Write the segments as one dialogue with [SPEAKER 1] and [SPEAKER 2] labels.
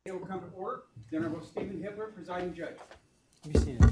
[SPEAKER 1] It will come to order. The Honorable Stephen Hitler, presiding judge.
[SPEAKER 2] Be seated.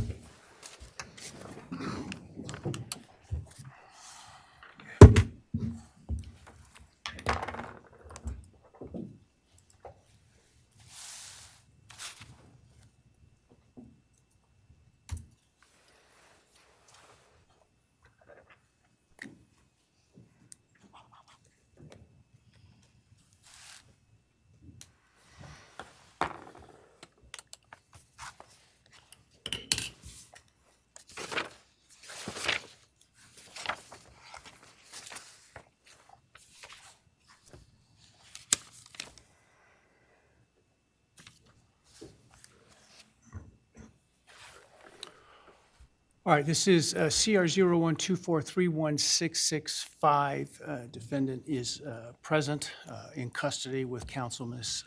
[SPEAKER 2] All right, this is CR 0124316665. Defendant is present in custody with counsel Ms.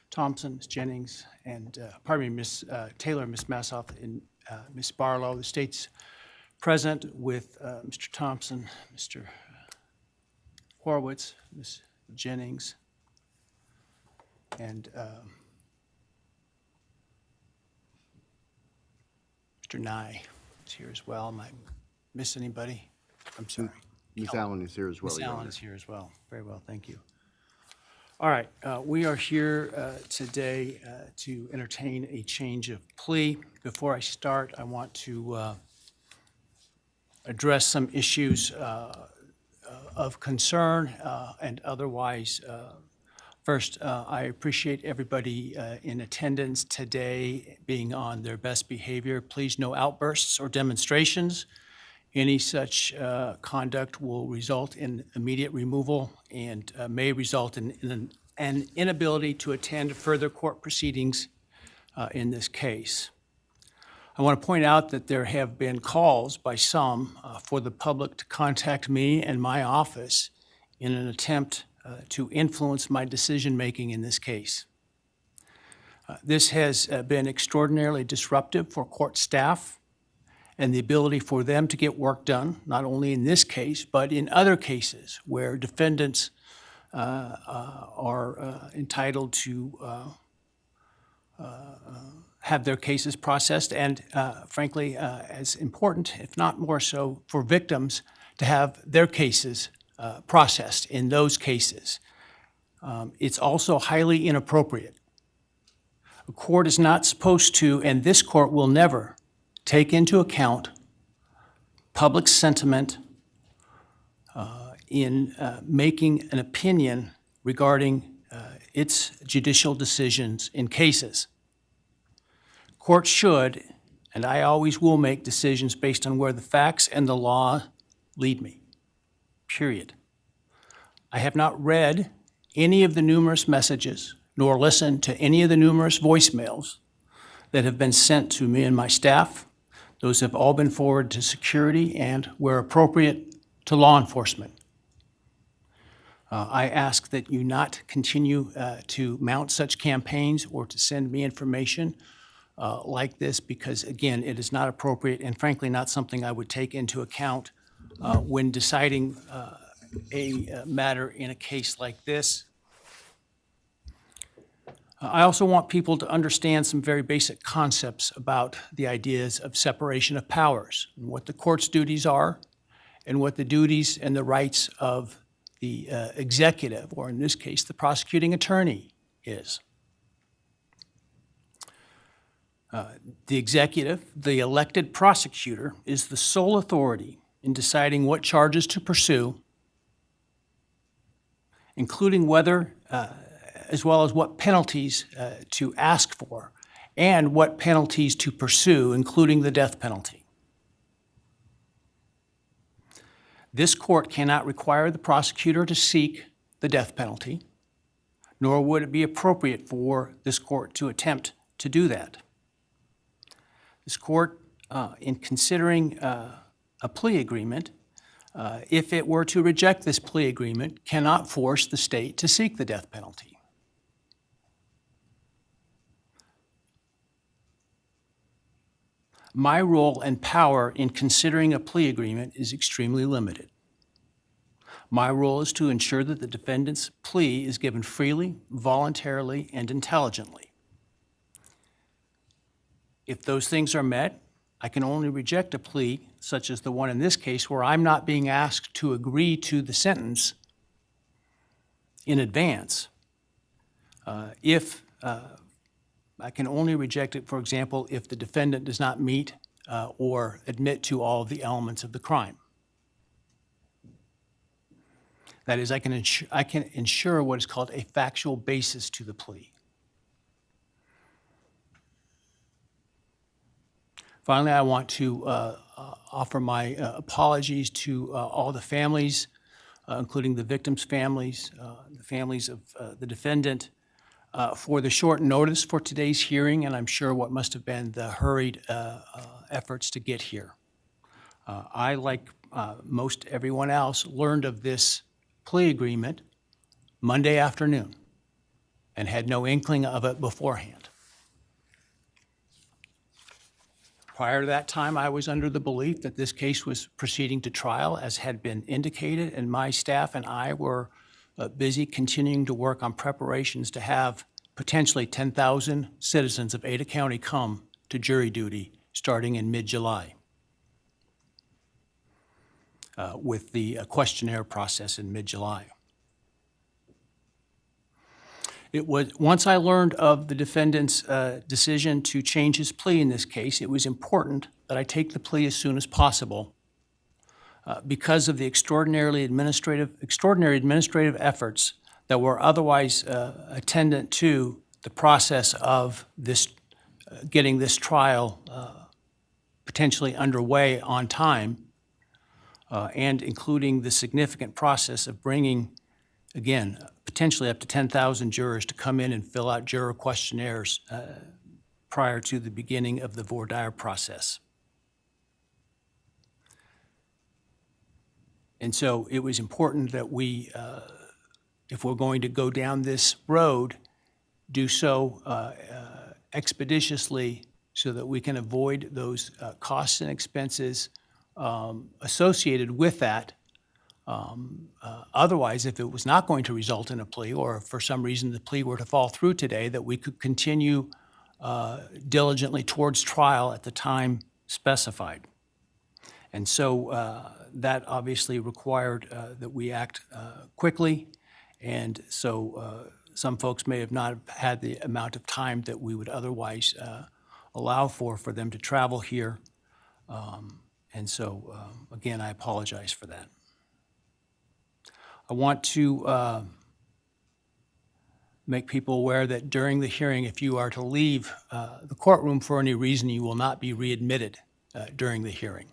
[SPEAKER 2] Thompson, Ms. Jennings, and, pardon me, Ms. Taylor, Ms. Massoff, and Ms. Barlow. The state's present with Mr. Thompson, Mr. Horowitz, Ms. Jennings, and Mr. Nye is here as well. Am I miss anybody? I'm sorry.
[SPEAKER 3] Ms. Allen is here as well.
[SPEAKER 2] Ms.
[SPEAKER 3] Your
[SPEAKER 2] Allen
[SPEAKER 3] Honor.
[SPEAKER 2] is here as well. Very well, thank you. All right, we are here today to entertain a change of plea. Before I start, I want to address some issues of concern and otherwise. First, I appreciate everybody in attendance today being on their best behavior. Please, no outbursts or demonstrations. Any such conduct will result in immediate removal and may result in an inability to attend further court proceedings in this case. I want to point out that there have been calls by some for the public to contact me and my office in an attempt to influence my decision-making in this case. This has been extraordinarily disruptive for court staff and the ability for them to get work done, not only in this case, but in other cases where defendants are entitled to have their cases processed and, frankly, as important, if not more so, for victims to have their cases processed in those cases. It's also highly inappropriate. A court is not supposed to, and this court will never, take into account public sentiment in making an opinion regarding its judicial decisions in cases. Courts should, and I always will, make decisions based on where the facts and the law lead me. Period. I have not read any of the numerous messages nor listened to any of the numerous voicemails that have been sent to me and my staff. Those have all been forwarded to security and, where appropriate, to law enforcement. I ask that you not continue to mount such campaigns or to send me information like this because, again, it is not appropriate and, frankly, not something I would take into account when deciding a matter in a case like this. I also want people to understand some very basic concepts about the ideas of separation of powers, and what the court's duties are, and what the duties and the rights of the executive, or in this case, the prosecuting attorney, is. The executive, the elected prosecutor, is the sole authority in deciding what charges to pursue, including whether, as well as what penalties to ask for, and what penalties to pursue, including the death penalty. This court cannot require the prosecutor to seek the death penalty, nor would it be appropriate for this court to attempt to do that. This court, in considering a plea agreement, if it were to reject this plea agreement, cannot force the state to seek the death penalty. My role and power in considering a plea agreement is extremely limited. My role is to ensure that the defendant's plea is given freely, voluntarily, and intelligently. If those things are met, I can only reject a plea, such as the one in this case, where I'm not being asked to agree to the sentence in advance. If I can only reject it, for example, if the defendant does not meet or admit to all of the elements of the crime. That is, I can ensure what is called a factual basis to the plea. Finally, I want to offer my apologies to all the families, including the victims' families, the families of the defendant, for the short notice for today's hearing, and I'm sure what must have been the hurried efforts to get here. I, like most everyone else, learned of this plea agreement Monday afternoon and had no inkling of it beforehand. Prior to that time, I was under the belief that this case was proceeding to trial, as had been indicated, and my staff and I were busy continuing to work on preparations to have potentially 10,000 citizens of Ada County come to jury duty starting in mid-July, with the questionnaire process in mid-July. It was, once I learned of the defendant's decision to change his plea in this case, it was important that I take the plea as soon as possible because of the extraordinary administrative efforts that were otherwise attendant to the process of this, getting this trial potentially underway on time, and including the significant process of bringing, again, potentially up to 10,000 jurors to come in and fill out juror questionnaires prior to the beginning of the voir dire process. And so it was important that we, if we're going to go down this road, do so expeditiously so that we can avoid those costs and expenses associated with that. Otherwise, if it was not going to result in a plea, or if for some reason the plea were to fall through today, that we could continue diligently towards trial at the time specified. And so that obviously required that we act quickly, and so some folks may have not had the amount of time that we would otherwise allow for them to travel here. And so, again, I apologize for that. I want to make people aware that during the hearing, if you are to leave the courtroom for any reason, you will not be readmitted during the hearing.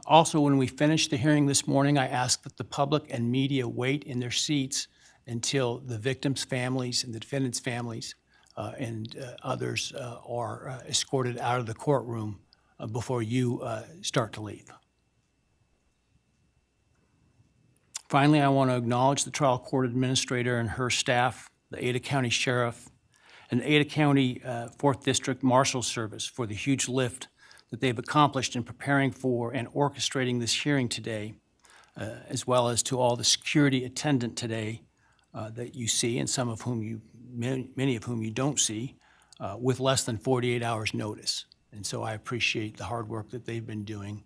[SPEAKER 2] Also, when we finish the hearing this morning, I ask that the public and media wait in their seats until the victims' families and the defendants' families and others are escorted out of the courtroom before you start to leave. Finally, I want to acknowledge the trial court administrator and her staff, the Ada County Sheriff, and the Ada County 4th District Marshal Service for the huge lift that they've accomplished in preparing for and orchestrating this hearing today, as well as to all the security attendant today that you see, and some of whom you, many of whom you don't see, with less than 48 hours notice. And so I appreciate the hard work that they've been doing.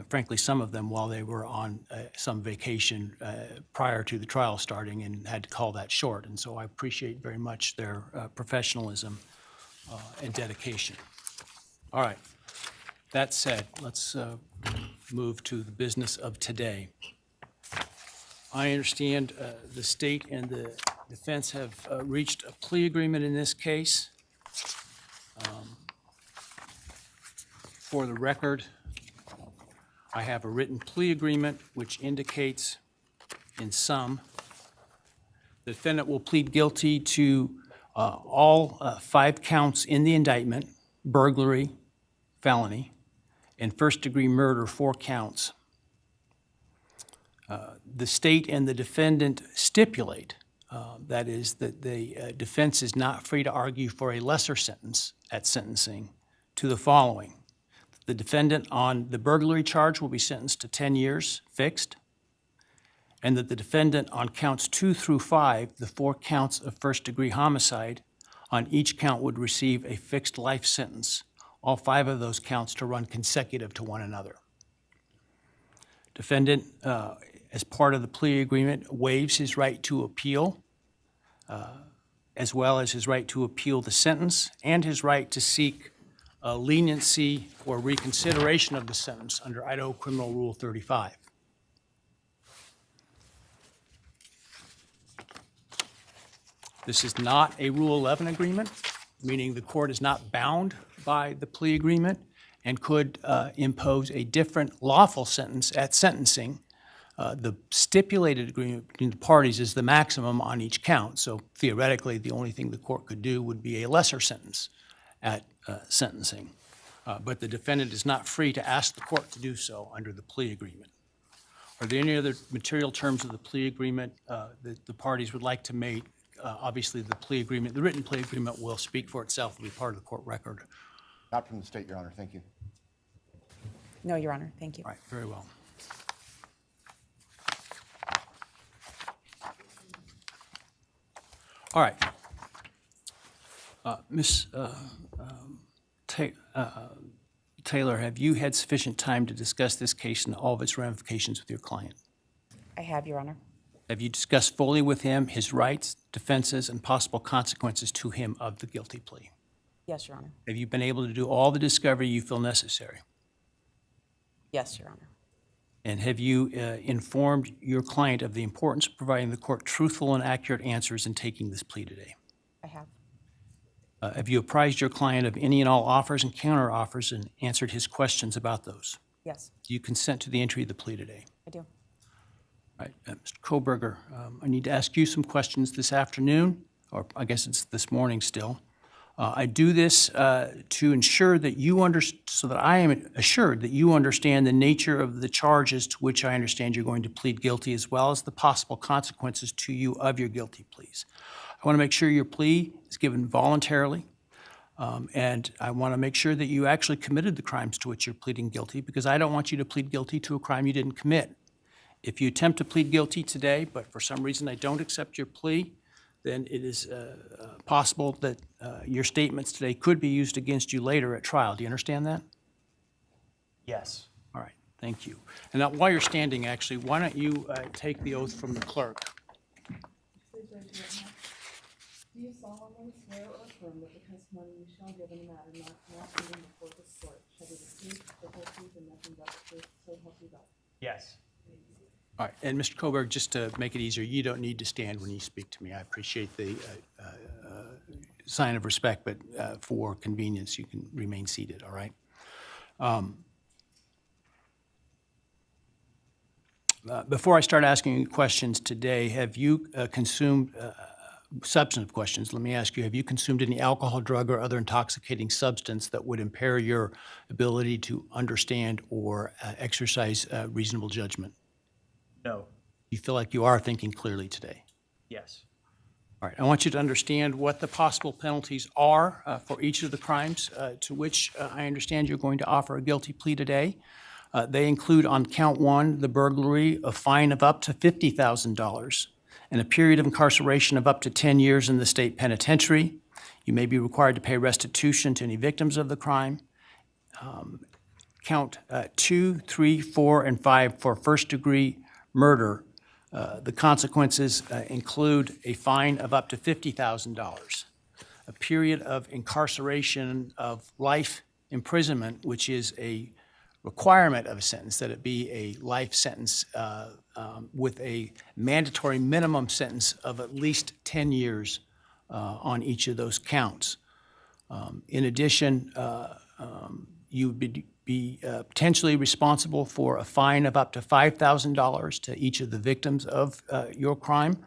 [SPEAKER 2] Frankly, some of them while they were on some vacation prior to the trial starting and had to call that short. And so I appreciate very much their professionalism and dedication. All right, that said, let's move to the business of today. I understand the state and the defense have reached a plea agreement in this case. For the record, I have a written plea agreement which indicates in sum the defendant will plead guilty to all 5 counts in the indictment, burglary, felony, and first-degree murder, 4 counts. The state and the defendant stipulate, that is, that the defense is not free to argue for a lesser sentence at sentencing, to the following. The defendant on the burglary charge will be sentenced to 10 years fixed, and that the defendant on counts 2 through 5, the 4 counts of first-degree homicide, on each count would receive a fixed life sentence, all 5 of those counts to run consecutive to one another. Defendant, as part of the plea agreement, waives his right to appeal, as well as his right to appeal the sentence and his right to seek leniency or reconsideration of the sentence under Idaho Criminal Rule 35. This is not a Rule 11 agreement, meaning the court is not bound by the plea agreement and could impose a different lawful sentence at sentencing. The stipulated agreement between the parties is the maximum on each count, so theoretically, the only thing the court could do would be a lesser sentence at sentencing. But the defendant is not free to ask the court to do so under the plea agreement. Are there any other material terms of the plea agreement that the parties would like to make? Obviously, the plea agreement, the written plea agreement will speak for itself and be part of the court record.
[SPEAKER 3] Not from the state, Your Honor. Thank you.
[SPEAKER 4] No, Your Honor. Thank you.
[SPEAKER 2] All right, very well. All right. Ms. Taylor, have you had sufficient time to discuss this case and all of its ramifications with your client?
[SPEAKER 4] I have, Your Honor.
[SPEAKER 2] Have you discussed fully with him his rights, defenses, and possible consequences to him of the guilty plea?
[SPEAKER 4] Yes, Your Honor.
[SPEAKER 2] Have you been able to do all the discovery you feel necessary?
[SPEAKER 4] Yes, Your Honor.
[SPEAKER 2] And have you informed your client of the importance of providing the court truthful and accurate answers in taking this plea today?
[SPEAKER 4] I have.
[SPEAKER 2] Have you apprised your client of any and all offers and counteroffers and answered his questions about those?
[SPEAKER 4] Yes,
[SPEAKER 2] Do you consent to the entry of the plea today?
[SPEAKER 4] I do.
[SPEAKER 2] All right, Mr. Kohberger, I need to ask you some questions this afternoon, or I guess it's this morning still. I do this to ensure that so that I am assured that you understand the nature of the charges to which I understand you're going to plead guilty, as well as the possible consequences to you of your guilty pleas. I want to make sure your plea is given voluntarily, and I want to make sure that you actually committed the crimes to which you're pleading guilty, because I don't want you to plead guilty to a crime you didn't commit. If you attempt to plead guilty today, but for some reason I don't accept your plea, then it is possible that your statements today could be used against you later at trial. Do you understand that?
[SPEAKER 5] Yes.
[SPEAKER 2] All right, thank you. And now, while you're standing, actually, why don't you take the oath from the clerk?
[SPEAKER 6] Please raise your right hand. Do you solemnly swear or affirm that the testimony you shall give in the matter not being before this court shall be the truth, the whole truth, and nothing but the truth, so help you God?
[SPEAKER 5] Yes.
[SPEAKER 2] All right, and Mr. Kohberger, just to make it easier, you don't need to stand when you speak to me. I appreciate the sign of respect, but for convenience, you can remain seated, all right? Before I start asking you questions today, have you consumed substantive questions? Let me ask you, have you consumed any alcohol, drug, or other intoxicating substance that would impair your ability to understand or exercise reasonable judgment?
[SPEAKER 5] No.
[SPEAKER 2] You feel like you are thinking clearly today?
[SPEAKER 5] Yes.
[SPEAKER 2] All right, I want you to understand what the possible penalties are for each of the crimes to which I understand you're going to offer a guilty plea today. They include, on count 1, the burglary, a fine of up to $50,000 and a period of incarceration of up to 10 years in the state penitentiary. You may be required to pay restitution to any victims of the crime. Count 2, 3, 4, and 5 for first-degree murder. The consequences include a fine of up to $50,000, a period of incarceration of life imprisonment, which is a requirement of a sentence, that it be a life sentence with a mandatory minimum sentence of at least 10 years on each of those counts. In addition, you would be potentially responsible for a fine of up to $5,000 to each of the victims of your crime,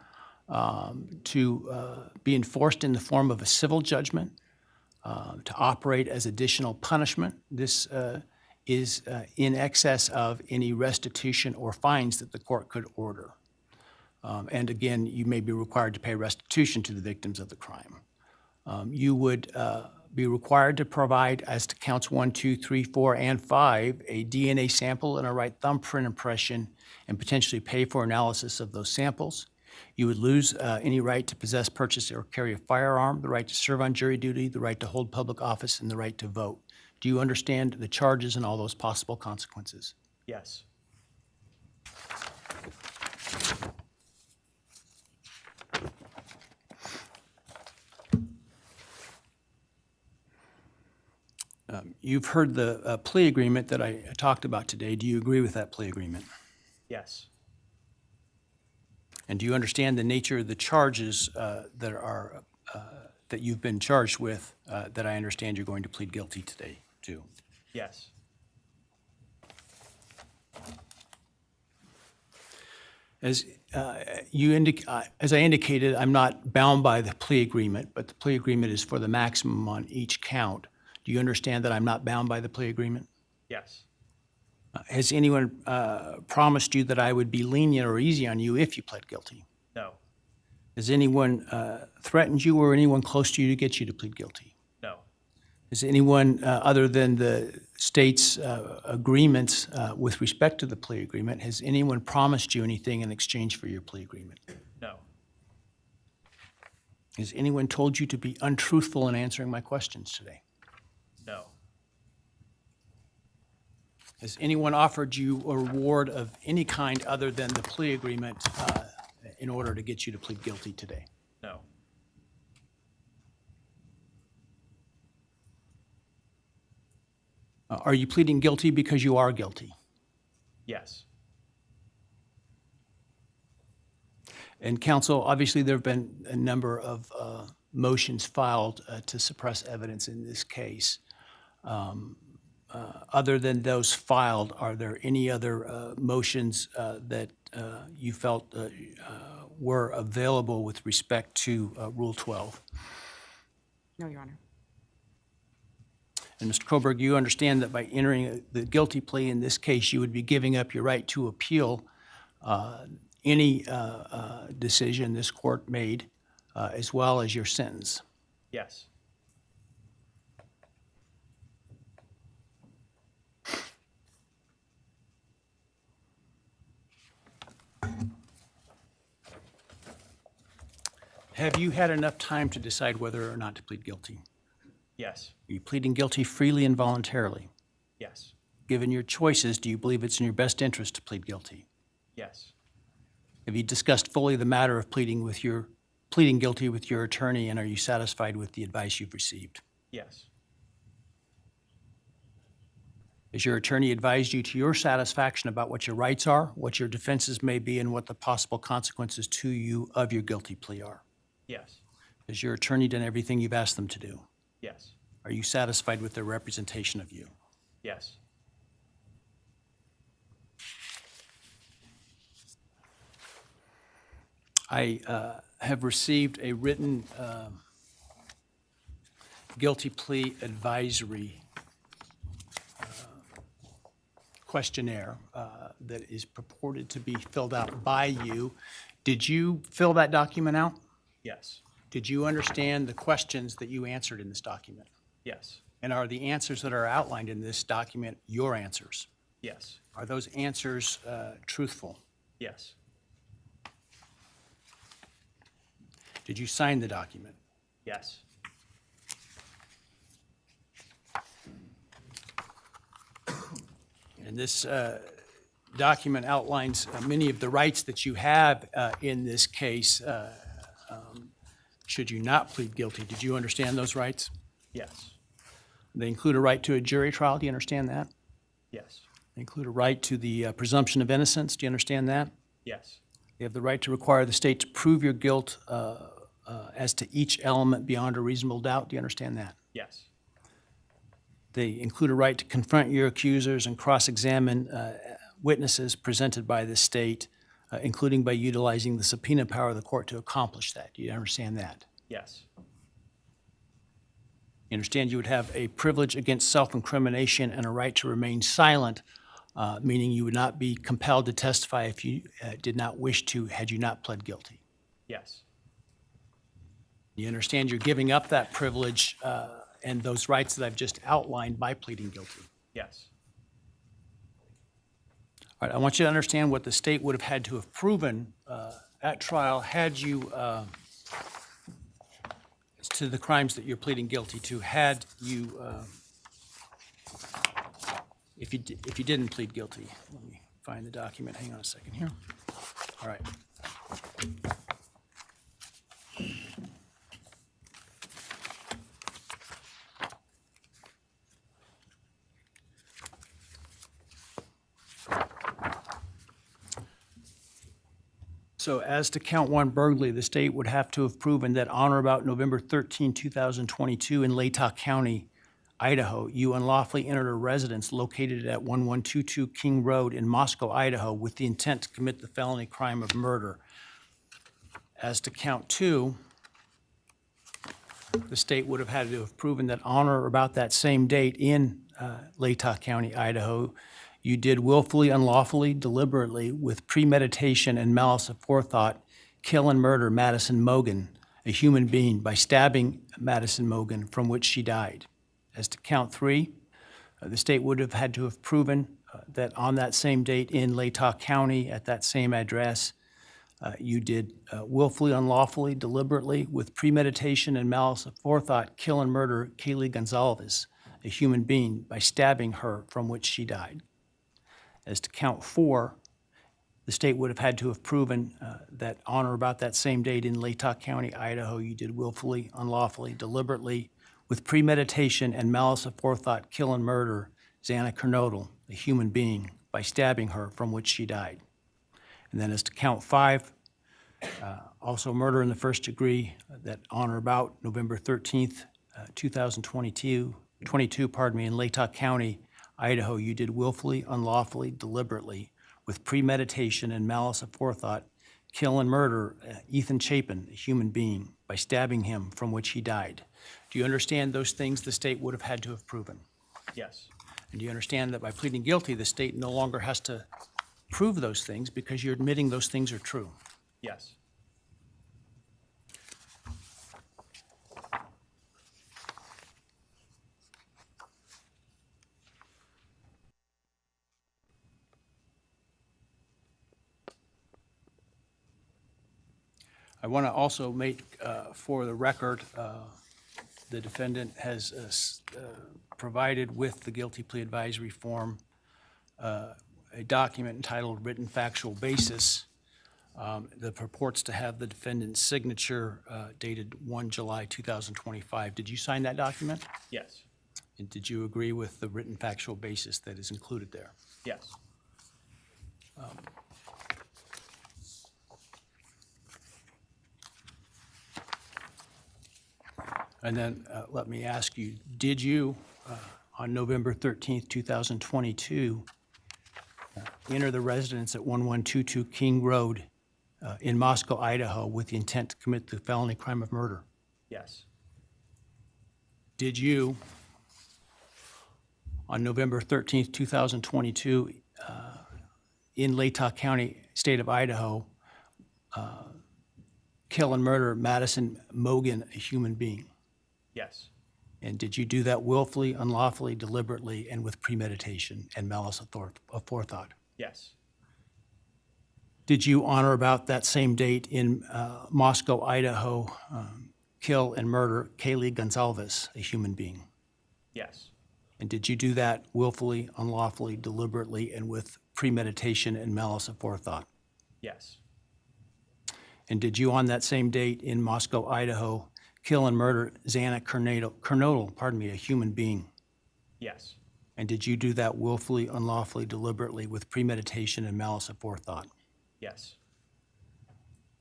[SPEAKER 2] to be enforced in the form of a civil judgment, to operate as additional punishment. This is in excess of any restitution or fines that the court could order. And again, you may be required to pay restitution to the victims of the crime. You would be required to provide, as to counts 1, 2, 3, 4, and 5, a DNA sample and a right thumbprint impression, and potentially pay for analysis of those samples. You would lose any right to possess, purchase, or carry a firearm, the right to serve on jury duty, the right to hold public office, and the right to vote. Do you understand the charges and all those possible consequences?
[SPEAKER 5] Yes.
[SPEAKER 2] You've heard the plea agreement that I talked about today. Do you agree with that plea agreement?
[SPEAKER 5] Yes.
[SPEAKER 2] And do you understand the nature of the charges that you've been charged with that I understand you're going to plead guilty today to?
[SPEAKER 5] Yes.
[SPEAKER 2] As I indicated, I'm not bound by the plea agreement, but the plea agreement is for the maximum on each count. Do you understand that I'm not bound by the plea agreement?
[SPEAKER 5] Yes.
[SPEAKER 2] Has anyone promised you that I would be lenient or easy on you if you pled guilty?
[SPEAKER 5] No.
[SPEAKER 2] Has anyone threatened you or anyone close to you to get you to plead guilty?
[SPEAKER 5] No.
[SPEAKER 2] Has anyone, other than the state's agreements with respect to the plea agreement, has anyone promised you anything in exchange for your plea agreement?
[SPEAKER 5] No.
[SPEAKER 2] Has anyone told you to be untruthful in answering my questions today?
[SPEAKER 5] No.
[SPEAKER 2] Has anyone offered you a reward of any kind other than the plea agreement in order to get you to plead guilty today?
[SPEAKER 5] No.
[SPEAKER 2] Are you pleading guilty because you are guilty?
[SPEAKER 5] Yes.
[SPEAKER 2] And counsel, obviously there have been a number of motions filed to suppress evidence in this case. Other than those filed, are there any other motions that you felt were available with respect to Rule 12?
[SPEAKER 4] No, Your Honor.
[SPEAKER 2] And Mr. Kohberger, you understand that by entering the guilty plea in this case, you would be giving up your right to appeal any decision this court made, as well as your sentence.
[SPEAKER 5] Yes.
[SPEAKER 2] Have you had enough time to decide whether or not to plead guilty?
[SPEAKER 5] Yes.
[SPEAKER 2] Are you pleading guilty freely and voluntarily?
[SPEAKER 5] Yes.
[SPEAKER 2] Given your choices, do you believe it's in your best interest to plead guilty?
[SPEAKER 5] Yes.
[SPEAKER 2] Have you discussed fully the matter of pleading guilty with your attorney, and are you satisfied with the advice you've received?
[SPEAKER 5] Yes.
[SPEAKER 2] Has your attorney advised you to your satisfaction about what your rights are, what your defenses may be, and what the possible consequences to you of your guilty plea are?
[SPEAKER 5] Yes.
[SPEAKER 2] Has your attorney done everything you've asked them to do?
[SPEAKER 5] Yes.
[SPEAKER 2] Are you satisfied with their representation of you?
[SPEAKER 5] Yes.
[SPEAKER 2] I have received a written guilty plea advisory questionnaire that is purported to be filled out by you. Did you fill that document out?
[SPEAKER 5] Yes.
[SPEAKER 2] Did you understand the questions that you answered in this document?
[SPEAKER 5] Yes.
[SPEAKER 2] And are the answers that are outlined in this document your answers?
[SPEAKER 5] Yes.
[SPEAKER 2] Are those answers truthful?
[SPEAKER 5] Yes.
[SPEAKER 2] Did you sign the document?
[SPEAKER 5] Yes.
[SPEAKER 2] And this document outlines many of the rights that you have in this case should you not plead guilty. Did you understand those rights?
[SPEAKER 5] Yes.
[SPEAKER 2] They include a right to a jury trial. Do you understand that?
[SPEAKER 5] Yes.
[SPEAKER 2] They include a right to the presumption of innocence. Do you understand that?
[SPEAKER 5] Yes.
[SPEAKER 2] They have the right to require the state to prove your guilt as to each element beyond a reasonable doubt. Do you understand that?
[SPEAKER 5] Yes.
[SPEAKER 2] They include a right to confront your accusers and cross-examine witnesses presented by the state, including by utilizing the subpoena power of the court to accomplish that. Do you understand that?
[SPEAKER 5] Yes.
[SPEAKER 2] You understand you would have a privilege against self-incrimination and a right to remain silent, meaning you would not be compelled to testify if you did not wish to, had you not pled guilty.
[SPEAKER 5] Yes.
[SPEAKER 2] You understand you're giving up that privilege and those rights that I've just outlined by pleading guilty.
[SPEAKER 5] Yes.
[SPEAKER 2] All right, I want you to understand what the state would have had to have proven at trial, had you, to the crimes that you're pleading guilty to, had you, if you didn't plead guilty, let me find the document, hang on a second here. All right. So as to count one burglary, the state would have to have proven that on or about November 13, 2022 in Latah County, Idaho, you unlawfully entered a residence located at 1122 King Road in Moscow, Idaho, with the intent to commit the felony crime of murder. As to count two, the state would have had to have proven that on or about that same date in Latah County, Idaho, you did willfully, unlawfully, deliberately, with premeditation and malice aforethought, kill and murder Madison Mogen, a human being, by stabbing Madison Mogen, from which she died. As to count three, the state would have had to have proven that on that same date in Latah County, at that same address, you did willfully, unlawfully, deliberately, with premeditation and malice aforethought, kill and murder Kaylee Goncalves, a human being, by stabbing her, from which she died. As to count four, the state would have had to have proven that on or about that same date in Latah County, Idaho, you did willfully, unlawfully, deliberately, with premeditation and malice aforethought, kill and murder Xana Kernodle, a human being, by stabbing her, from which she died. And then as to count five, also murder in the first degree, that on or about November 13th, 2022, in Latah County, Idaho, you did willfully, unlawfully, deliberately, with premeditation and malice aforethought, kill and murder Ethan Chapin, a human being, by stabbing him, from which he died. Do you understand those things the state would have had to have proven?
[SPEAKER 5] Yes.
[SPEAKER 2] And do you understand that by pleading guilty, the state no longer has to prove those things because you're admitting those things are true?
[SPEAKER 5] Yes.
[SPEAKER 2] I want to also make, for the record, the defendant has provided with the guilty plea advisory form a document entitled Written Factual Basis that purports to have the defendant's signature dated 1 July 2025. Did you sign that document?
[SPEAKER 5] Yes.
[SPEAKER 2] And did you agree with the written factual basis that is included there?
[SPEAKER 5] Yes.
[SPEAKER 2] And then let me ask you, did you, on November 13th, 2022, enter the residence at 1122 King Road in Moscow, Idaho, with the intent to commit the felony crime of murder?
[SPEAKER 5] Yes.
[SPEAKER 2] Did you, on November 13th, 2022, in Latah County, state of Idaho, kill and murder Madison Mogen, a human being?
[SPEAKER 5] Yes.
[SPEAKER 2] And did you do that willfully, unlawfully, deliberately, and with premeditation and malice aforethought?
[SPEAKER 5] Yes.
[SPEAKER 2] Did you, on or about that same date in Moscow, Idaho, kill and murder Kaylee Goncalves, a human being?
[SPEAKER 5] Yes.
[SPEAKER 2] And did you do that willfully, unlawfully, deliberately, and with premeditation and malice aforethought?
[SPEAKER 5] Yes.
[SPEAKER 2] And did you, on that same date in Moscow, Idaho, kill and murder Xana Kernodle, a human being?
[SPEAKER 5] Yes.
[SPEAKER 2] And did you do that willfully, unlawfully, deliberately, with premeditation and malice aforethought?
[SPEAKER 5] Yes.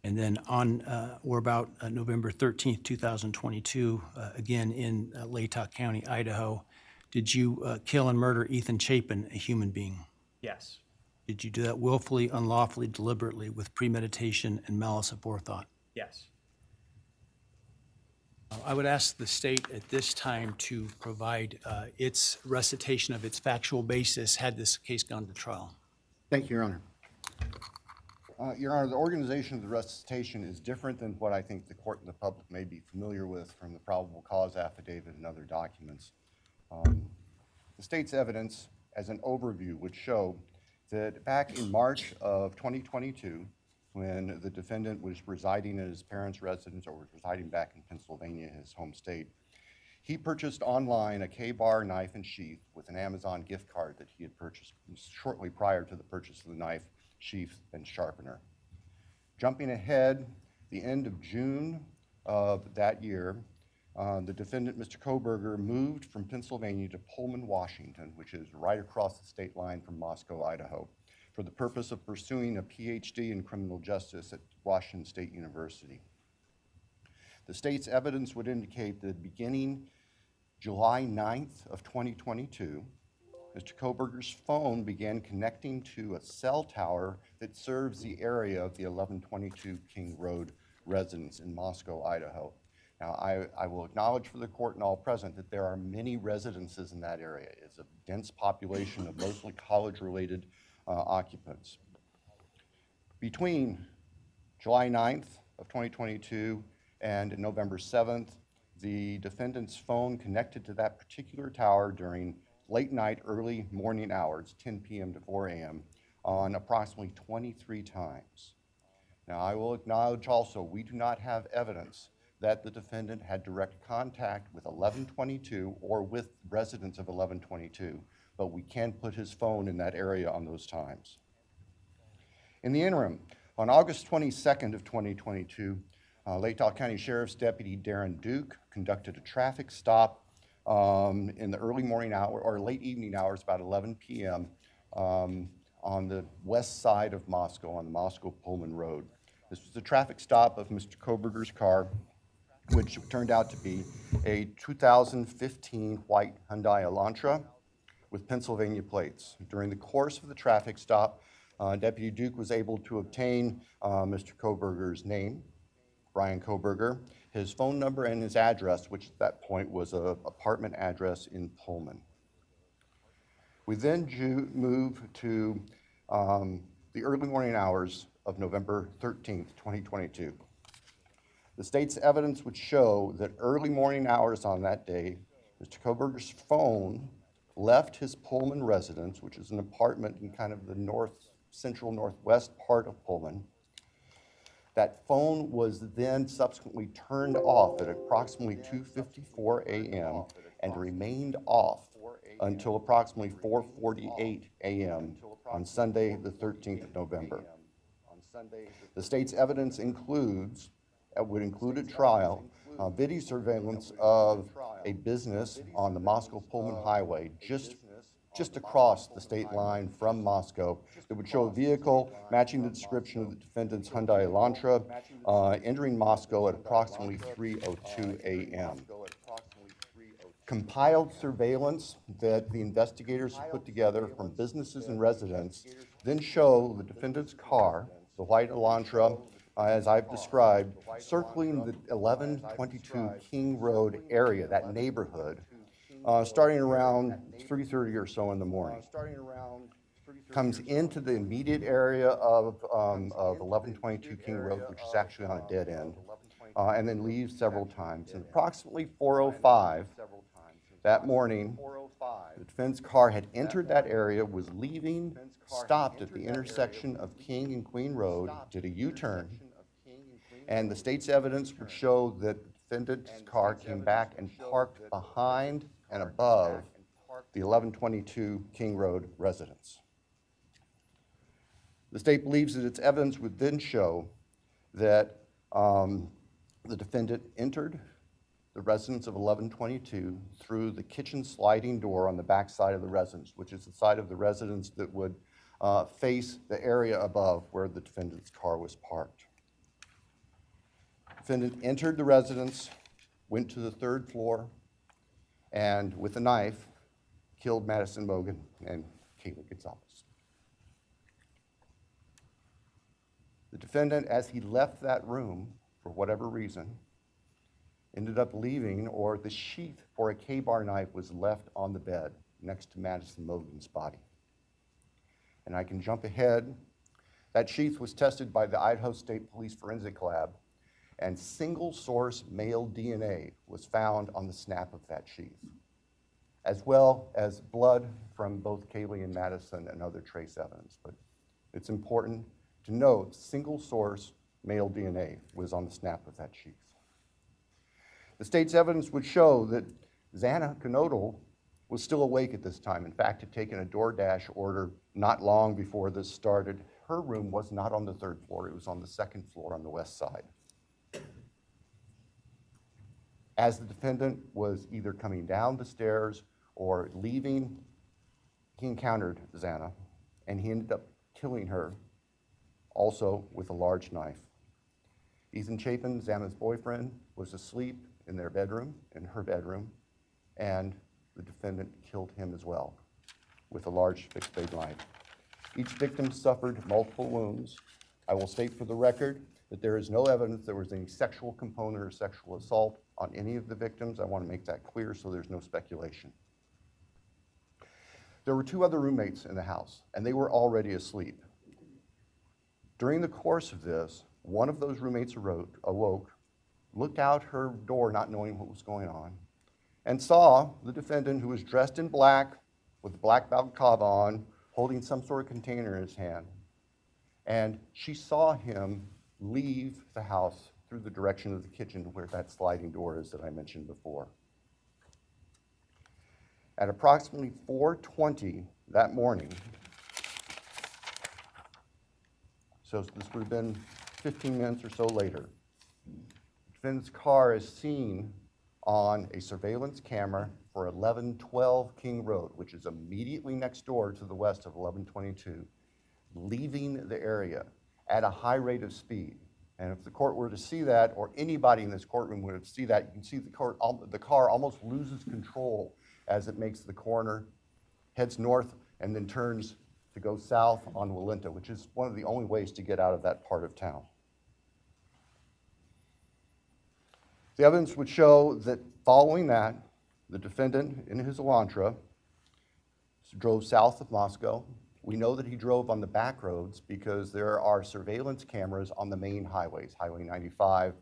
[SPEAKER 2] And then on or about November 13th, 2022, again in Latah County, Idaho, did you kill and murder Ethan Chapin, a human being?
[SPEAKER 5] Yes.
[SPEAKER 2] Did you do that willfully, unlawfully, deliberately, with premeditation and malice aforethought?
[SPEAKER 5] Yes.
[SPEAKER 2] I would ask the state at this time to provide its recitation of its factual basis had this case gone to trial.
[SPEAKER 3] Thank you, Your Honor. Your Honor, the organization of the recitation is different than what I think the court and the public may be familiar with from the probable cause affidavit and other documents. The state's evidence, as an overview, would show that back in March of 2022, when the defendant was residing in his parents' residence or was residing back in Pennsylvania, his home state. He purchased online a K-bar knife and sheath with an Amazon gift card that he had purchased shortly prior to the purchase of the knife, sheath, and sharpener. Jumping ahead, the end of June of that year, the defendant, Mr. Kohberger, moved from Pennsylvania to Pullman, Washington, which is right across the state line from Moscow, Idaho, for the purpose of pursuing a PhD in criminal justice at Washington State University. The state's evidence would indicate that beginning July 9th of 2022, Mr. Kohberger's phone began connecting to a cell tower that serves the area of the 1122 King Road residence in Moscow, Idaho. Now, I will acknowledge for the court and all present that there are many residences in that area. It's a dense population of mostly college-related occupants. Between July 9th of 2022 and November 7th, the defendant's phone connected to that particular tower during late night, early morning hours, 10 p.m. to 4 a.m., on approximately 23 times. Now, I will acknowledge also we do not have evidence that the defendant had direct contact with 1122 or with residents of 1122, but we can put his phone in that area on those times. In the interim, on August 22nd of 2022, Lake Tahoe County Sheriff's Deputy Darren Duke conducted a traffic stop in the early morning hour or late evening hours, about 11 p.m. On the west side of Moscow, on the Moscow-Pullman Road. This was a traffic stop of Mr. Kohberger's car, which turned out to be a 2015 white Hyundai Elantra with Pennsylvania plates. During the course of the traffic stop, Deputy Duke was able to obtain Mr. Kohberger's name, Bryan Kohberger, his phone number, and his address, which at that point was an apartment address in Pullman. We then move to the early morning hours of November 13th, 2022. The state's evidence would show that early morning hours on that day, Mr. Kohberger's phone left his Pullman residence, which is an apartment in kind of the central northwest part of Pullman. That phone was then subsequently turned off at approximately 2:54 a.m. and remained off until approximately 4:48 a.m. on Sunday, the 13th of November. The state's evidence would include at trial video surveillance of a business on the Moscow-Pullman Highway just across the state line from Moscow that would show a vehicle matching the description of the defendant's Hyundai Elantra entering Moscow at approximately 3:02 a.m. Compiled surveillance that the investigators put together from businesses and residents then show the defendant's car, the white Elantra, as I've described, circling the 1122 King Road area, that neighborhood, starting around 3:30 or so in the morning. Comes into the immediate area of 1122 King Road, which is actually on a dead end, and then leaves several times. And approximately 4:05 that morning, the defense car had entered that area, was leaving, stopped at the intersection of King and Queen Road, did a U-turn, and the state's evidence would show that the defendant's car came back and parked behind and above the 1122 King Road residence. The state believes that its evidence would then show that the defendant entered the residence of 1122 through the kitchen sliding door on the back side of the residence, which is the side of the residence that would face the area above where the defendant's car was parked. Defendant entered the residence, went to the third floor, and with a knife, killed Madison, Mogen, and Kaylee Goncalves. The defendant, as he left that room, for whatever reason, ended up leaving, or the sheath for a K-bar knife was left on the bed next to Madison Mogen's body. And I can jump ahead. That sheath was tested by the Idaho State Police Forensic Lab, and single-source male DNA was found on the snap of that sheath, as well as blood from both Kaylee and Madison and other trace evidence. But it's important to note single source male DNA was on the snap of that sheath. The state's evidence would show that Xana Kernodle was still awake at this time. In fact, had taken a DoorDash order not long before this started. Her room was not on the 3rd floor, it was on the 2nd floor on the west side. As the defendant was either coming down the stairs or leaving, he encountered Xana, and he ended up killing her, also with a large knife. Ethan Chapin, Xana's boyfriend, was asleep in their bedroom, in her bedroom, and the defendant killed him as well with a large fixed blade knife. Each victim suffered multiple wounds. I will state for the record that there is no evidence there was any sexual component or sexual assault on any of the victims. I want to make that clear so there's no speculation. There were 2 other roommates in the house, and they were already asleep. During the course of this, one of those roommates awoke, looked out her door not knowing what was going on, and saw the defendant, who was dressed in black with a black balaclava on, holding some sort of container in his hand. And she saw him leave the house through the direction of the kitchen where that sliding door is that I mentioned before. At approximately 4:20 that morning, so this would have been 15 minutes or so later, the defendant's car is seen on a surveillance camera for 1112 King Road, which is immediately next door to the west of 1122, leaving the area at a high rate of speed. And if the court were to see that, or anybody in this courtroom would see that, you can see the car almost loses control as it makes the corner, heads north, and then turns to go south on Walenta, which is one of the only ways to get out of that part of town. The evidence would show that following that, the defendant in his Elantra drove south of Moscow. We know that he drove on the back roads because there are surveillance cameras on the main highways, Highway 95,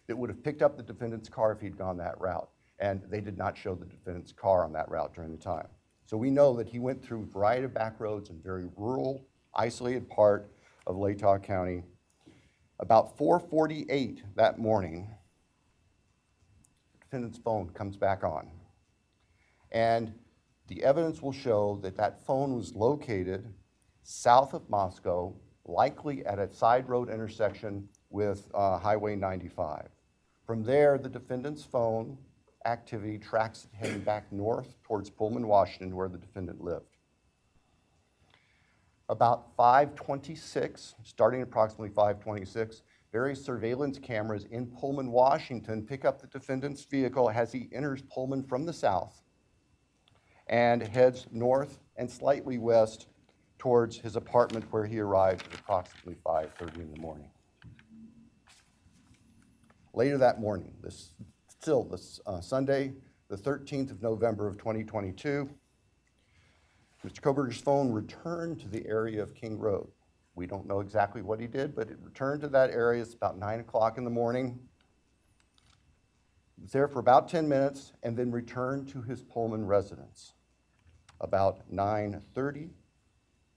[SPEAKER 3] that would have picked up the defendant's car if he'd gone that route. And they did not show the defendant's car on that route during the time. So we know that he went through a variety of back roads in very rural, isolated part of Latah County. About 4:48 that morning, the defendant's phone comes back on. And the evidence will show that that phone was located south of Moscow, likely at a side road intersection with Highway 95. From there, the defendant's phone activity tracks it heading back north towards Pullman, Washington, where the defendant lived. About 5:26, starting approximately 5:26, various surveillance cameras in Pullman, Washington pick up the defendant's vehicle as he enters Pullman from the south and heads north and slightly west towards his apartment, where he arrived at approximately 5:30 in the morning. Later that morning, Sunday, the 13th of November of 2022, Mr. Kohberger's phone returned to the area of King Road. We don't know exactly what he did, but it returned to that area. It's about 9 o'clock in the morning. He was there for about 10 minutes and then returned to his Pullman residence. About 9:30,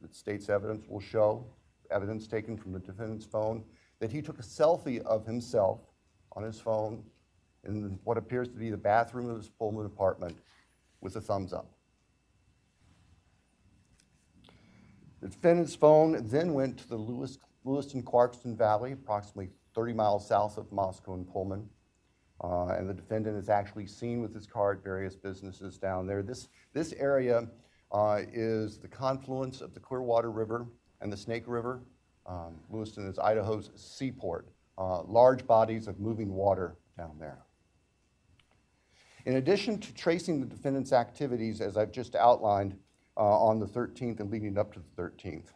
[SPEAKER 3] the state's evidence will show, evidence taken from the defendant's phone, that he took a selfie of himself on his phone in what appears to be the bathroom of his Pullman apartment with a thumbs up. The defendant's phone then went to the Lewiston-Clarkston Valley, approximately 30 miles south of Moscow and Pullman. And the defendant is actually seen with his car at various businesses down there. This area is the confluence of the Clearwater River and the Snake River. Lewiston is Idaho's seaport. Large bodies of moving water down there. In addition to tracing the defendant's activities, as I've just outlined, on the 13th and leading up to the 13th,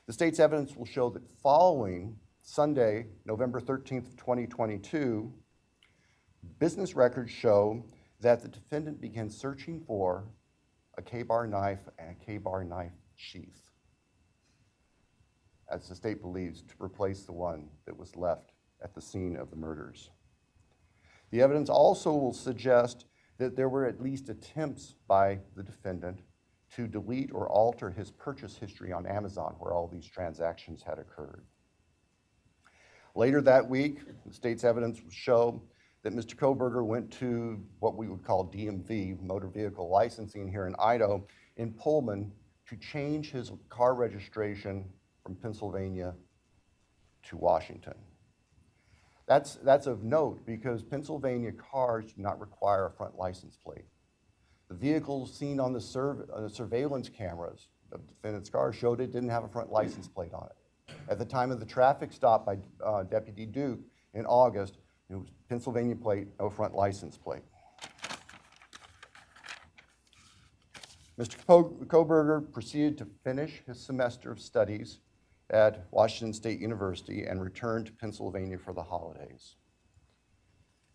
[SPEAKER 3] the state's evidence will show that following Sunday, November 13th, 2022, business records show that the defendant began searching for a K-bar knife and a K-bar knife sheath, as the state believes, to replace the one that was left at the scene of the murders. The evidence also will suggest that there were at least attempts by the defendant to delete or alter his purchase history on Amazon, where all these transactions had occurred. Later that week, the state's evidence would show that Mr. Kohberger went to what we would call DMV, motor vehicle licensing here in Idaho, in Pullman to change his car registration from Pennsylvania to Washington. That's of note because Pennsylvania cars do not require a front license plate. The vehicles seen on the surveillance cameras of the defendant's car showed it didn't have a front license plate on it. At the time of the traffic stop by Deputy Duke in August, it was Pennsylvania plate, no front license plate. Mr. Kohberger proceeded to finish his semester of studies at Washington State University and returned to Pennsylvania for the holidays.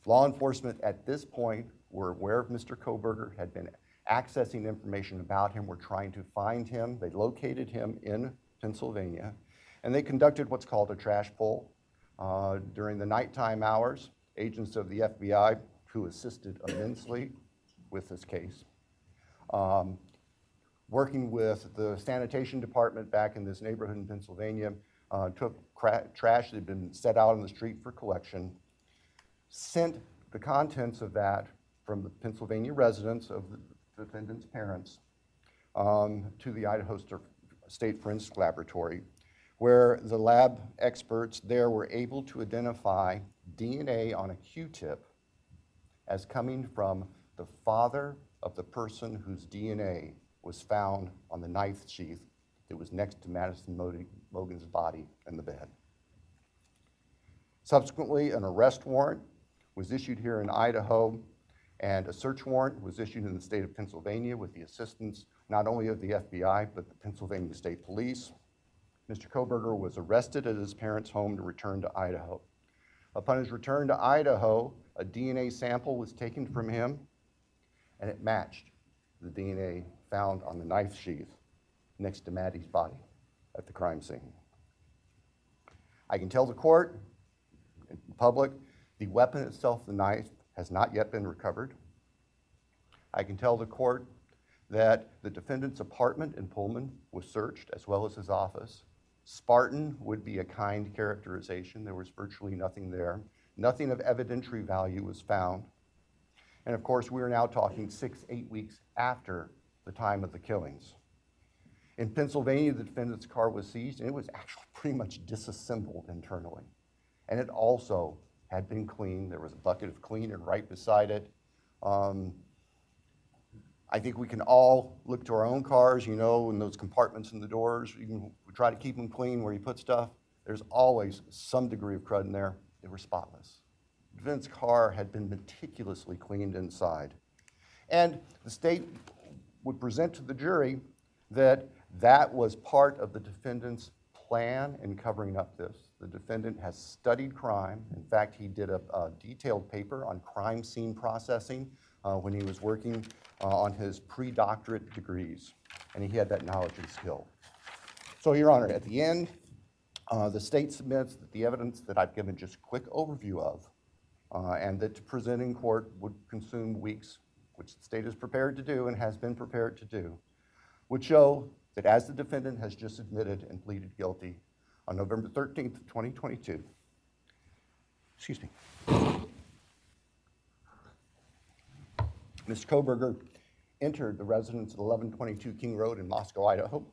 [SPEAKER 3] Law enforcement at this point were aware of Mr. Kohberger, had been accessing information about him, were trying to find him. They located him in Pennsylvania, and they conducted what's called a trash pull. During the nighttime hours, agents of the FBI, who assisted immensely with this case, working with the sanitation department back in this neighborhood in Pennsylvania, took trash that had been set out on the street for collection, sent the contents of that from the Pennsylvania residence of the defendant's parents to the Idaho State Forensic Laboratory, where the lab experts there were able to identify DNA on a Q-tip as coming from the father of the person whose DNA was found on the knife sheath that was next to Madison Mogen's body in the bed. Subsequently, an arrest warrant was issued here in Idaho, and a search warrant was issued in the state of Pennsylvania with the assistance not only of the FBI, but the Pennsylvania State Police. Mr. Kohberger was arrested at his parents' home to return to Idaho. Upon his return to Idaho, a DNA sample was taken from him, and it matched the DNA found on the knife sheath next to Maddie's body at the crime scene. I can tell the court, and the public, the weapon itself, the knife, has not yet been recovered. I can tell the court that the defendant's apartment in Pullman was searched, as well as his office. Spartan would be a kind characterization. There was virtually nothing there. Nothing of evidentiary value was found. And of course, we are now talking 6-8 weeks after the time of the killings. In Pennsylvania, the defendant's car was seized, and it was actually pretty much disassembled internally. And it also had been cleaned. There was a bucket of cleaner right beside it. I think we can all look to our own cars, you know, in those compartments in the doors. We try to keep them clean where you put stuff. There's always some degree of crud in there. They were spotless. The defendant's car had been meticulously cleaned inside. And the state would present to the jury that that was part of the defendant's plan in covering up this. The defendant has studied crime. In fact, he did a detailed paper on crime scene processing when he was working on his pre-doctorate degrees, and he had that knowledge and skill. So, Your Honor, at the end, the state submits that the evidence that I've given just a quick overview of, and that to present in court would consume weeks, which the state is prepared to do and has been prepared to do, would show that as the defendant has just admitted and pleaded guilty on November 13th, 2022, excuse me, Mr. Kohberger entered the residence at 1122 King Road in Moscow, Idaho.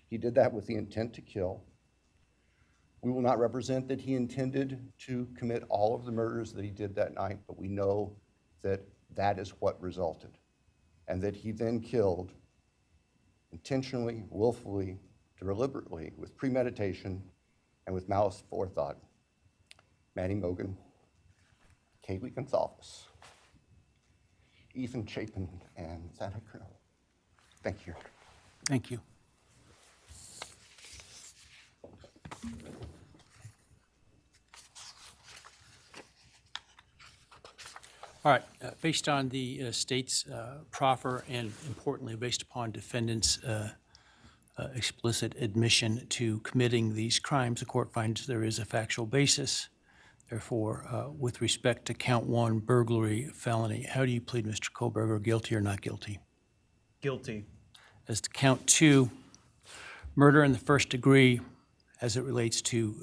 [SPEAKER 3] He did that with the intent to kill. We will not represent that he intended to commit all of the murders that he did that night, but we know that that is what resulted, and that he then killed intentionally, willfully, deliberately, with premeditation, and with malice forethought, Maddie Mogen, Kaylee Goncalves, Ethan Chapin, and Xana Kernodle. Thank you.
[SPEAKER 2] Thank you. All right, based on the state's proffer and importantly, based upon defendant's explicit admission to committing these crimes, the court finds there is a factual basis. Therefore, with respect to count 1, burglary, felony, how do you plead, Mr. Kohberger, guilty or not guilty?
[SPEAKER 5] Guilty.
[SPEAKER 2] As to count 2, murder in the first degree, as it relates to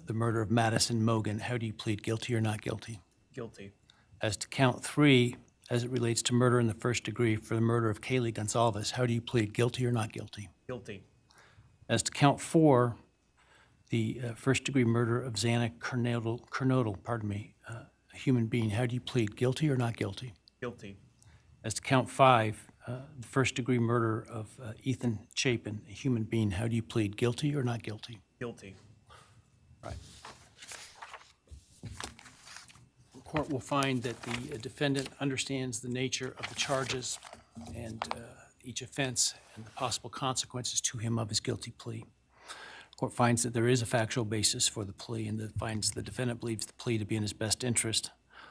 [SPEAKER 2] the murder of Madison Mogen, how do you plead, guilty or not guilty?
[SPEAKER 5] Guilty.
[SPEAKER 2] As to count 3, as it relates to murder in the first degree for the murder of Kaylee Goncalves, how do you plead, guilty or not guilty?
[SPEAKER 5] Guilty.
[SPEAKER 2] As to count 4, the first-degree murder of Xana Kernodle, a human being, how do you plead, guilty or not guilty?
[SPEAKER 5] Guilty.
[SPEAKER 2] As to count 5, the first-degree murder of Ethan Chapin, a human being, how do you plead, guilty or not guilty?
[SPEAKER 5] Guilty.
[SPEAKER 2] Right. The court will find that the defendant understands the nature of the charges and each offense and the possible consequences to him of his guilty plea. The court finds that there is a factual basis for the plea and that finds the defendant believes the plea to be in his best interest.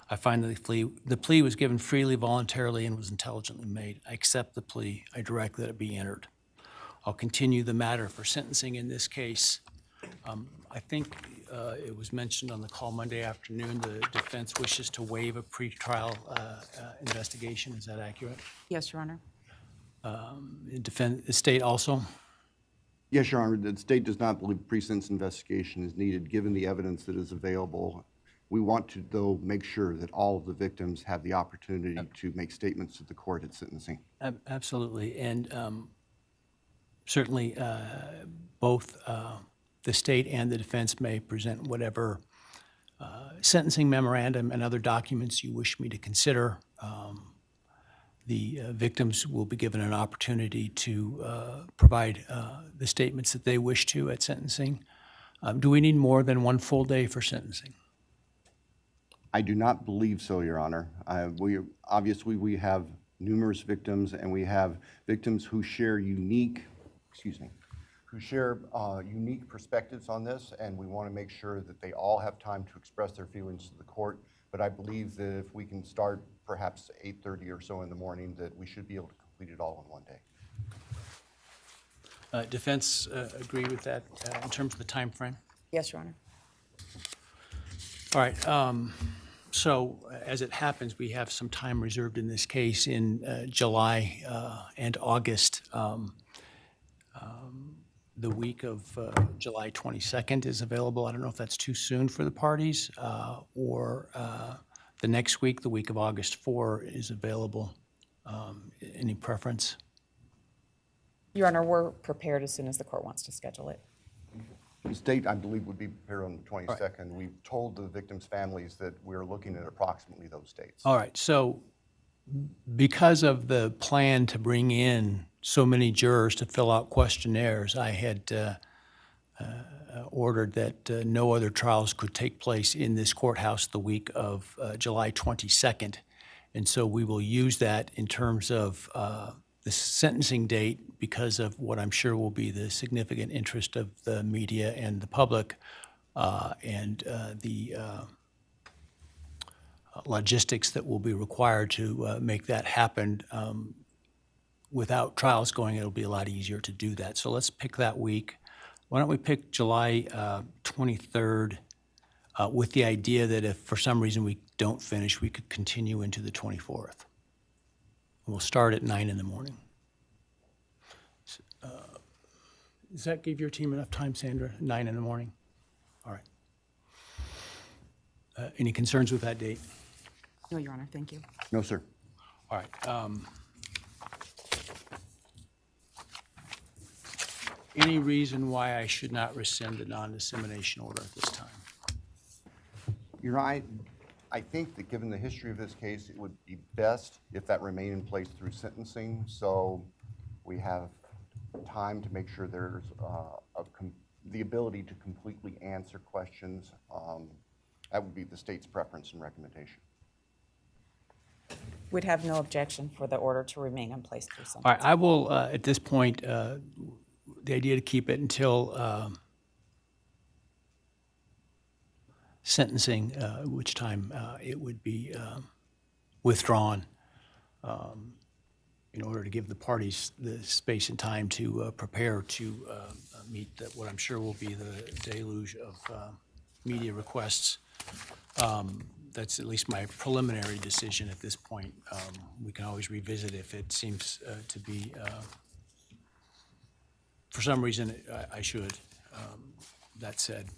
[SPEAKER 2] I find that the plea was given freely, voluntarily, and was intelligently made. I accept the plea. I direct that it be entered. I'll continue the matter for sentencing in this case. I think it was mentioned on the call Monday afternoon, the defense wishes to waive a pretrial investigation. Is that accurate?
[SPEAKER 4] Yes, Your Honor.
[SPEAKER 2] The state also?
[SPEAKER 3] Yes, Your Honor, the state does not believe pre-sentence investigation is needed, given the evidence that is available. We want to, though, make sure that all of the victims have the opportunity to make statements to the court at sentencing.
[SPEAKER 2] Absolutely. And certainly both the state and the defense may present whatever sentencing memorandum and other documents you wish me to consider. The victims will be given an opportunity to provide the statements that they wish to at sentencing. Do we need more than 1 full day for sentencing?
[SPEAKER 3] I do not believe so, Your Honor. Obviously, we have numerous victims, and we have victims who share unique perspectives on this, and we want to make sure that they all have time to express their feelings to the court. But I believe that if we can start perhaps 8:30 or so in the morning, that we should be able to complete it all in 1 day.
[SPEAKER 2] Defense agree with that in terms of the time frame?
[SPEAKER 4] Yes, Your Honor.
[SPEAKER 2] All right. So as it happens, we have some time reserved in this case in July and August. The week of July 22nd is available. I don't know if that's too soon for the parties, or the next week, the week of August 4, is available. Any preference?
[SPEAKER 4] Your Honor, we're prepared as soon as the court wants to schedule it.
[SPEAKER 3] The state, I believe, would be prepared on the 22nd. We've told the victims' families that we're looking at approximately those dates.
[SPEAKER 2] All right. So because of the plan to bring in so many jurors to fill out questionnaires, I had ordered that no other trials could take place in this courthouse the week of July 22nd. And so we will use that in terms of the sentencing date because of what I'm sure will be the significant interest of the media and the public and the logistics that will be required to make that happen. Without trials going, it'll be a lot easier to do that. So let's pick that week. Why don't we pick July 23rd with the idea that if for some reason we don't finish, we could continue into the 24th. We'll start at 9 in the morning. Does that give your team enough time, Sandra? 9 in the morning? All right. Any concerns with that date?
[SPEAKER 4] No, Your Honor, thank you.
[SPEAKER 3] No, sir.
[SPEAKER 2] All right. Any reason why I should not rescind the non-dissemination order at this time?
[SPEAKER 3] You're right. I think that given the history of this case, it would be best if that remained in place through sentencing, so we have time to make sure there's the ability to completely answer questions. That would be the state's preference and recommendation.
[SPEAKER 4] We'd have no objection for the order to remain in place through sentencing.
[SPEAKER 2] All right, I will, at this point, the idea to keep it until sentencing, which time it would be withdrawn in order to give the parties the space and time to prepare to meet what I'm sure will be the deluge of media requests. That's at least my preliminary decision at this point. We can always revisit if it seems to be, for some reason, I should. that said.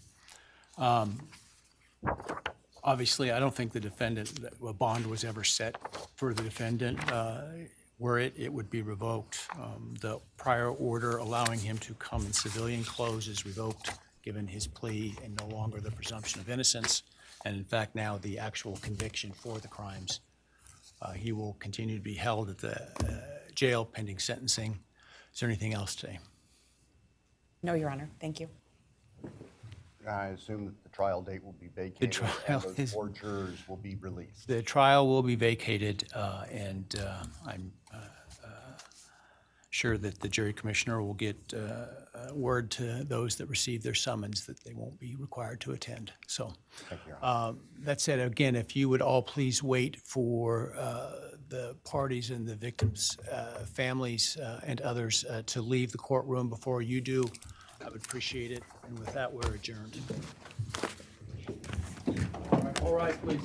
[SPEAKER 2] Obviously, I don't think the defendant, a bond was ever set for the defendant. Were it, it would be revoked. The prior order allowing him to come in civilian clothes is revoked, given his plea and no longer the presumption of innocence. And in fact, now the actual conviction for the crimes. He will continue to be held at the jail pending sentencing. Is there anything else today?
[SPEAKER 4] No, Your Honor, thank you.
[SPEAKER 3] I assume that the trial date will be vacated
[SPEAKER 2] trial
[SPEAKER 3] and those
[SPEAKER 2] is-
[SPEAKER 3] 4 jurors will be released.
[SPEAKER 2] The trial will be vacated, and I'm sure that the jury commissioner will get word to those that receive their summons that they won't be required to attend. So
[SPEAKER 3] Thank you, Your Honor.
[SPEAKER 2] that said, again, if you would all please wait for the parties and the victims' families and others to leave the courtroom before you do, I would appreciate it. And with that, we're adjourned.
[SPEAKER 1] All right, please.